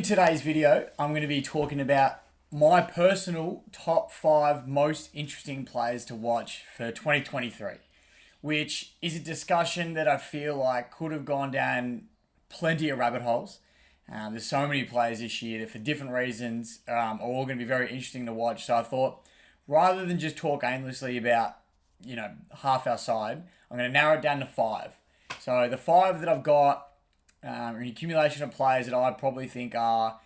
today's video, I'm going to be talking about my personal top 5 most interesting players to watch for 2023, which is a discussion that I feel like could have gone down plenty of rabbit holes. There's so many players this year that for different reasons are all going to be very interesting to watch. So I thought rather than just talk aimlessly about, half our side, I'm going to narrow it down to 5. So the 5 that I've got an accumulation of players that I probably think are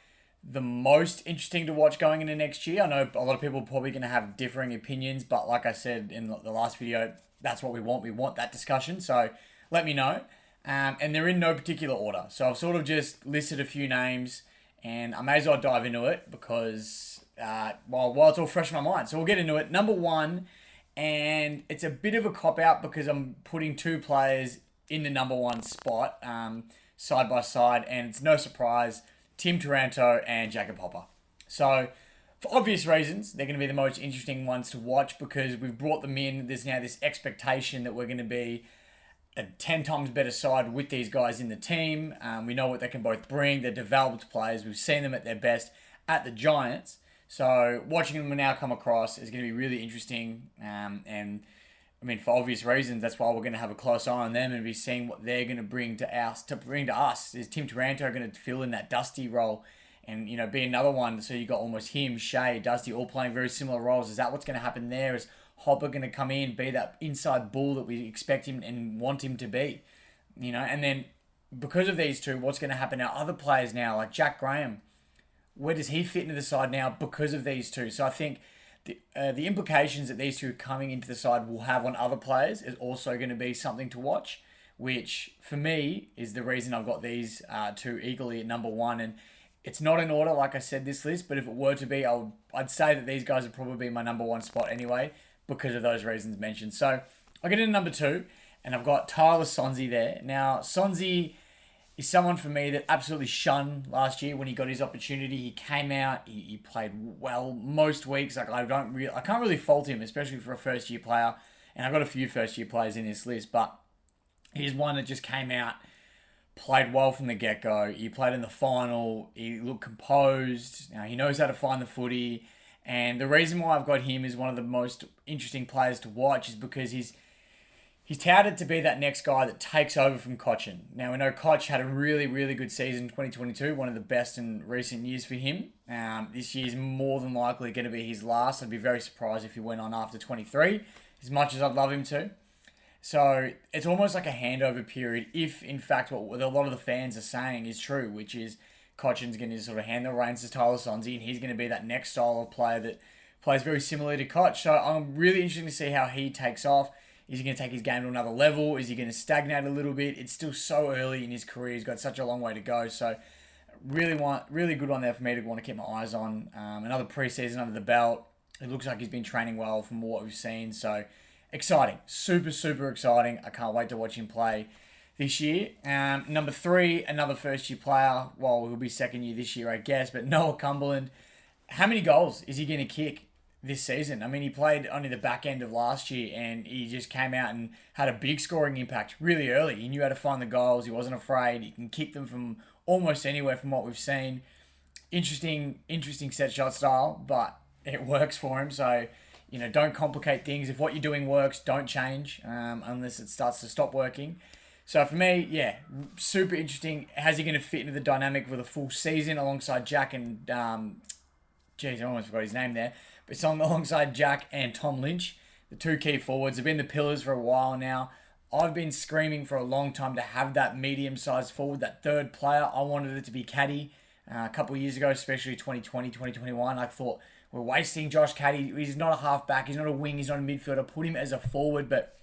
the most interesting to watch going into next year. I know a lot of people are probably going to have differing opinions, but like I said in the last video, that's what we want. We want that discussion. So let me know. And they're in no particular order. So I've sort of just listed a few names and I may as well dive into it because while it's all fresh in my mind. So we'll get into it. Number 1, and it's a bit of a cop-out because I'm putting 2 players in the number 1 spot side by side, and it's no surprise, Tim Taranto and Jacob Hopper. So, for obvious reasons, they're going to be the most interesting ones to watch because we've brought them in. There's now this expectation that we're going to be a 10 times better side with these guys in the team. We know what they can both bring. They're developed players. We've seen them at their best at the Giants. So, watching them now come across is going to be really interesting. For obvious reasons, that's why we're going to have a close eye on them and be seeing what they're going to bring to us. Is Tim Taranto going to fill in that Dusty role and, be another one? So you got almost him, Shea, Dusty, all playing very similar roles. Is that what's going to happen there? Is Hopper going to come in, be that inside bull that we expect him and want him to be? And then because of these two, what's going to happen now? Other players now, like Jack Graham, where does he fit into the side now because of these two? So I think the implications that these two coming into the side will have on other players is also going to be something to watch, which for me is the reason I've got these two equally at number 1. And it's not in order, like I said, this list, but if it were to be, I'd say that these guys would probably be my number 1 spot anyway because of those reasons mentioned. So I'll get into number 2, and I've got Tyler Sonsie there. Now, Sonsie is someone for me that absolutely shunned last year when he got his opportunity. He came out, he played well most weeks. I can't really fault him, especially for a first year player. And I've got a few first year players in this list, but he's one that just came out, played well from the get-go. He played in the final. He looked composed. Now, he knows how to find the footy. And the reason why I've got him as one of the most interesting players to watch is because he's touted to be that next guy that takes over from Cochin. Now, we know Koch had a really, really good season in 2022, one of the best in recent years for him. This year's more than likely going to be his last. I'd be very surprised if he went on after 23, as much as I'd love him to. So, it's almost like a handover period if, in fact, what a lot of the fans are saying is true, which is Cochin's going to sort of hand the reins to Tyler Sonsie, and he's going to be that next style of player that plays very similarly to Koch. So, I'm really interested to see how he takes off. Is he going to take his game to another level? Is he going to stagnate a little bit? It's still so early in his career. He's got such a long way to go. So, really good one there for me to want to keep my eyes on. Another preseason under the belt. It looks like he's been training well from what we've seen. So, exciting. Super, super exciting. I can't wait to watch him play this year. Number 3, another first-year player. Well, he'll be second year this year, I guess. But Noah Cumberland. How many goals is he going to kick this season? I mean, he played only the back end of last year and he just came out and had a big scoring impact really early. He knew how to find the goals. He wasn't afraid. He can kick them from almost anywhere from what we've seen. Interesting set shot style, but it works for him. So, don't complicate things. If what you're doing works, don't change unless it starts to stop working. So for me, yeah, super interesting. How's he going to fit into the dynamic with a full season alongside Jack and I almost forgot his name there. But it's alongside Jack and Tom Lynch, the 2 key forwards. Have been the pillars for a while now. I've been screaming for a long time to have that medium-sized forward, that third player. I wanted it to be Caddy a couple of years ago, especially 2020, 2021. I thought, we're wasting Josh Caddy. He's not a half-back. He's not a wing. He's not a midfielder. Put him as a forward, but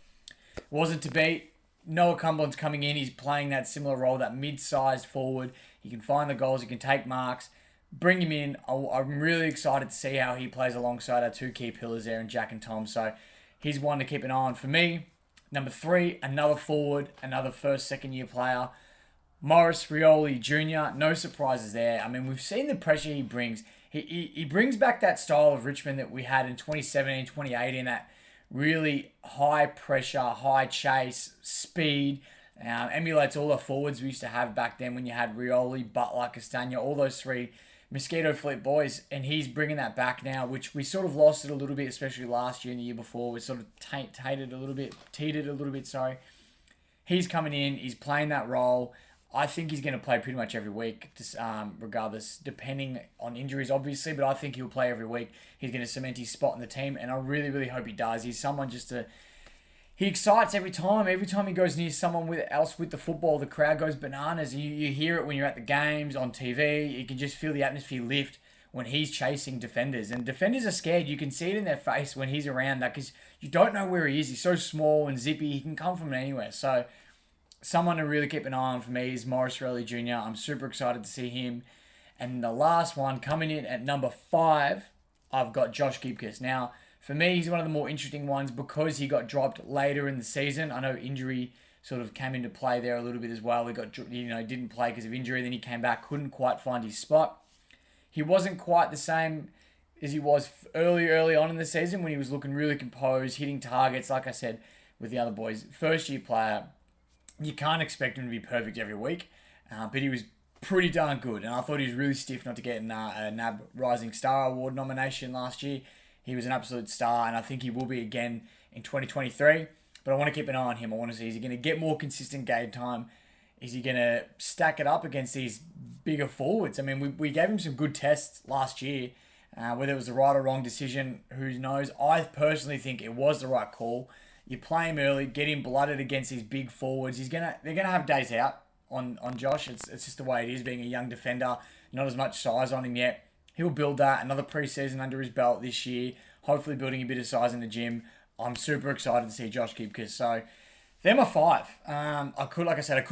it wasn't to be. Noah Cumberland's coming in. He's playing that similar role, that mid-sized forward. He can find the goals. He can take marks. Bring him in. I'm really excited to see how he plays alongside our 2 key pillars there in Jack and Tom. So he's one to keep an eye on for me. Number 3, another forward, another second year player. Morris Rioli Jr., no surprises there. I mean, we've seen the pressure he brings. He brings back that style of Richmond that we had in 2017, 2018, that really high pressure, high chase, speed. Emulates all the forwards we used to have back then when you had Rioli, Butler, Castagna, all those three Mosquito Fleet boys, and he's bringing that back now, which we sort of lost it a little bit, especially last year and the year before. We sort of teetered a little bit, sorry. He's coming in, he's playing that role. I think he's going to play pretty much every week, just, regardless, depending on injuries, obviously, but I think he'll play every week. He's going to cement his spot in the team, and I really, really hope he does. He's someone he excites every time. Every time he goes near someone else with the football, the crowd goes bananas. You hear it when you're at the games, on TV. You can just feel the atmosphere lift when he's chasing defenders. And defenders are scared. You can see it in their face when he's around that because you don't know where he is. He's so small and zippy. He can come from anywhere. So someone to really keep an eye on for me is Maurice Rioli Jr. I'm super excited to see him. And the last one, coming in at number 5, I've got Josh Gibcus. Now, for me, he's one of the more interesting ones because he got dropped later in the season. I know injury sort of came into play there a little bit as well. He didn't play because of injury. Then he came back, couldn't quite find his spot. He wasn't quite the same as he was early on in the season when he was looking really composed, hitting targets. Like I said with the other boys, first-year player, you can't expect him to be perfect every week, but he was pretty darn good. And I thought he was really stiff not to get a NAB Rising Star Award nomination last year. He was an absolute star, and I think he will be again in 2023. But I want to keep an eye on him. I want to see, is he going to get more consistent game time? Is he going to stack it up against these bigger forwards? I mean, we gave him some good tests last year. Whether it was the right or wrong decision, who knows? I personally think it was the right call. You play him early, get him blooded against these big forwards. They're gonna have days out on Josh. It's just the way it is, being a young defender. Not as much size on him yet. He'll build that. Another preseason under his belt this year. Hopefully building a bit of size in the gym. I'm super excited to see Josh Gibcus. So, they're my 5. I could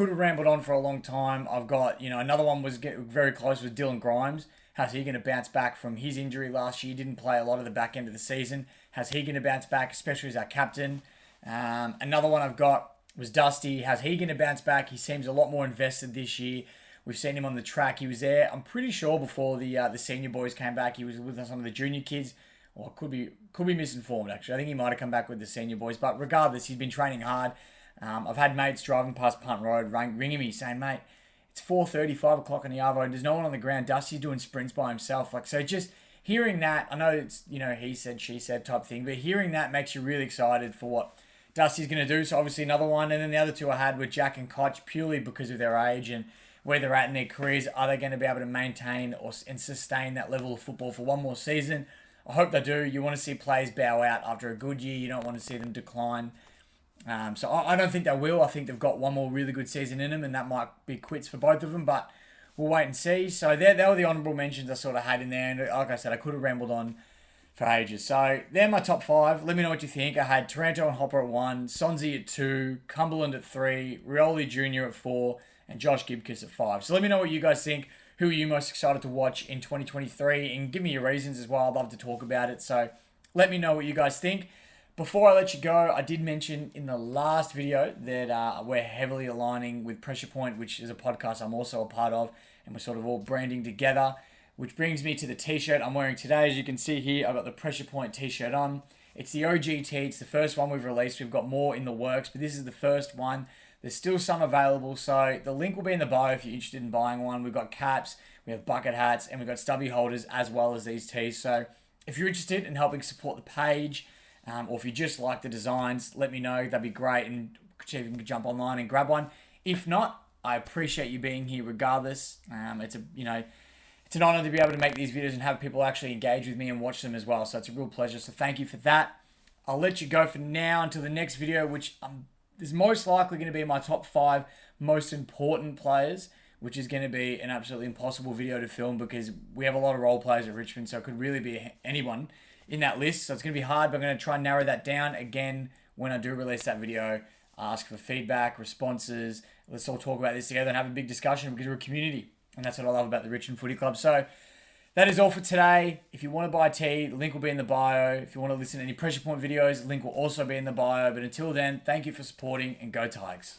have rambled on for a long time. I've got, another one was very close with Dylan Grimes. How's he going to bounce back from his injury last year? Didn't play a lot of the back end of the season. How's he going to bounce back, especially as our captain? Another one I've got was Dusty. How's he going to bounce back? He seems a lot more invested this year. We've seen him on the track. He was there, I'm pretty sure, before the senior boys came back. He was with some of the junior kids. Or could be misinformed, actually. I think he might have come back with the senior boys. But regardless, he's been training hard. I've had mates driving past Punt Road ringing me saying, mate, it's 4:30, 5 o'clock on the Arvo, and there's no one on the ground. Dusty's doing sprints by himself. So just hearing that, I know it's, he said, she said type thing, but hearing that makes you really excited for what Dusty's going to do. So obviously another one. And then the other two I had were Jack and Koch, purely because of their age and where they're at in their careers. Are they going to be able to maintain and sustain that level of football for one more season? I hope they do. You want to see players bow out after a good year. You don't want to see them decline. So I don't think they will. I think they've got one more really good season in them, and that might be quits for both of them, but we'll wait and see. So they were the honourable mentions I sort of had in there, and like I said, I could have rambled on for ages. So they're my top 5. Let me know what you think. I had Taranto and Hopper at 1, Sonzi at 2, Cumberland at 3, Rioli Jr. at 4, and Josh Gibcus at 5. So let me know what you guys think. Who are you most excited to watch in 2023? And give me your reasons as well. I'd love to talk about it. So let me know what you guys think. Before I let you go, I did mention in the last video that we're heavily aligning with Pressure Point, which is a podcast I'm also a part of. And we're sort of all branding together. Which brings me to the t-shirt I'm wearing today. As you can see here, I've got the Pressure Point t-shirt on. It's the OG tee. It's the first one we've released. We've got more in the works, but this is the first one. There's still some available, so the link will be in the bio if you're interested in buying one. We've got caps, we have bucket hats, and we've got stubby holders as well as these tees. So if you're interested in helping support the page, or if you just like the designs, let me know. That'd be great, and see if you can jump online and grab one. If not, I appreciate you being here regardless. It's an honor to be able to make these videos and have people actually engage with me and watch them as well. So it's a real pleasure. So thank you for that. I'll let you go for now until the next video, which is most likely going to be my top 5 most important players, which is going to be an absolutely impossible video to film because we have a lot of role players at Richmond, so it could really be anyone in that list. So it's going to be hard, but I'm going to try and narrow that down again when I do release that video. Ask for feedback, responses. Let's all talk about this together and have a big discussion because we're a community, and that's what I love about the Richmond Footy Club. So that is all for today. If you want to buy a tee, the link will be in the bio. If you want to listen to any Pressure Point videos, the link will also be in the bio. But until then, thank you for supporting, and go Tigers.